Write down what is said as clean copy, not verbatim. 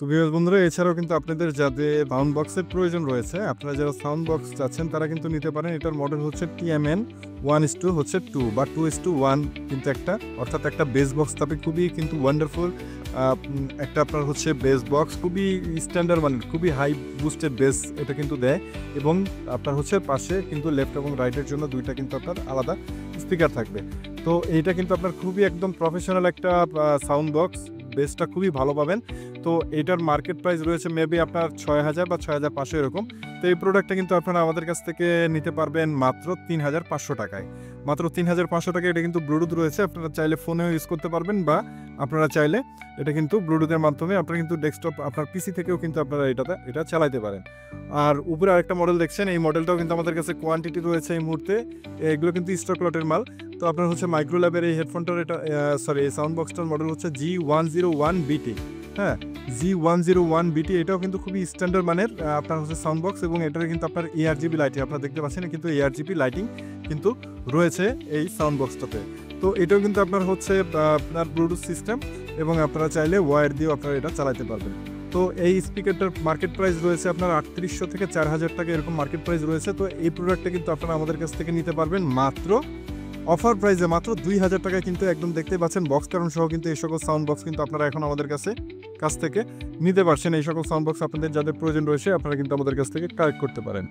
তো ভিউয়ার্স বন্ধুরা, এছাড়াও কিন্তু আপনাদের যাদের সাউন্ড বক্সের প্রয়োজন রয়েছে, আপনারা যারা সাউন্ড বক্স চাচ্ছেন তারা কিন্তু নিতে পারেন। এটার মডেল হচ্ছে TMN 1:2 বা 2:1 কিন্তু একটা, অর্থাৎ একটা বেস বক্স থাকবে খুবই কিন্তু ওয়ান্ডারফুল একটা আপনার হচ্ছে বেস বক্স, খুবই স্ট্যান্ডার্ড মানের, খুবই হাই বুস্টেড বেস এটা কিন্তু দেয়। এবং আপনার হচ্ছে পাশে কিন্তু লেফট এবং রাইটের জন্য দুইটা কিন্তু আপনার আলাদা স্পিকার থাকবে। তো এইটা কিন্তু আপনার খুবই একদম প্রফেশনাল একটা সাউন্ড বক্স, বেসটা খুবই ভালো পাবেন। তো এটার মার্কেট প্রাইস রয়েছে মেবি আপনার ৬,০০০ বা ৬,৫০০ এরকম। তো এই প্রোডাক্টটা কিন্তু আপনারা আমাদের কাছ থেকে নিতে পারবেন মাত্র ৩,৫০০ টাকায়। মাত্র ৩,৫০০ টাকায়। এটা কিন্তু ব্লুটুথ রয়েছে, আপনারা চাইলে ফোনেও ইউজ করতে পারবেন, বা আপনারা চাইলে এটা কিন্তু ব্লুটুথের মাধ্যমে আপনারা কিন্তু ডেস্কটপ আপনার পিসি থেকেও কিন্তু আপনারা এটা চালাতে পারেন। আর উপরে আরেকটা মডেল দেখছেন, এই মডেলটাও কিন্তু আমাদের কাছে কোয়ান্টিটি রয়েছে এই মুহূর্তে। এগুলো কিন্তু স্টক লটের মাল। তো আপনার হচ্ছে মাইক্রোল্যাবের এই হেডফোনটার এই সাউন্ড বক্সটার মডেল হচ্ছে G101BT। হ্যাঁ, G101BT এটাও কিন্তু খুবই স্ট্যান্ডার্ড মানের আপনার হচ্ছে সাউন্ড বক্স, এবং এটার কিন্তু আপনার ARGB লাইটিং আপনারা দেখতে পাচ্ছেন, কিন্তু ARGB লাইটিং কিন্তু রয়েছে এই সাউন্ড বক্সটাতে। তো এটাও কিন্তু আপনার হচ্ছে আপনার ব্লুটুথ সিস্টেম, এবং আপনারা চাইলে ওয়্যার দিয়েও আপনারা এটা চালাতে পারবেন। তো এই স্পিকারটার মার্কেট প্রাইস রয়েছে আপনার ৩৮০০ থেকে ৪,০০০ টাকা এরকম মার্কেট প্রাইস রয়েছে। তো এই প্রোডাক্টটা কিন্তু আপনারা আমাদের কাছ থেকে নিতে পারবেন মাত্র অফার প্রাইসে মাত্র ২,০০০ টাকায়। কিন্তু একদম দেখতে পাচ্ছেন বক্স কারণ সহ কিন্তু এই সকল সাউন্ড বক্স কিন্তু আপনারা এখন আমাদের কাছ থেকে নিতে পারছেন। এই সকল সাউন্ড বক্স আপনাদের যাদের প্রয়োজন রয়েছে আপনারা কিন্তু আমাদের কাছ থেকে কালেক্ট করতে পারেন।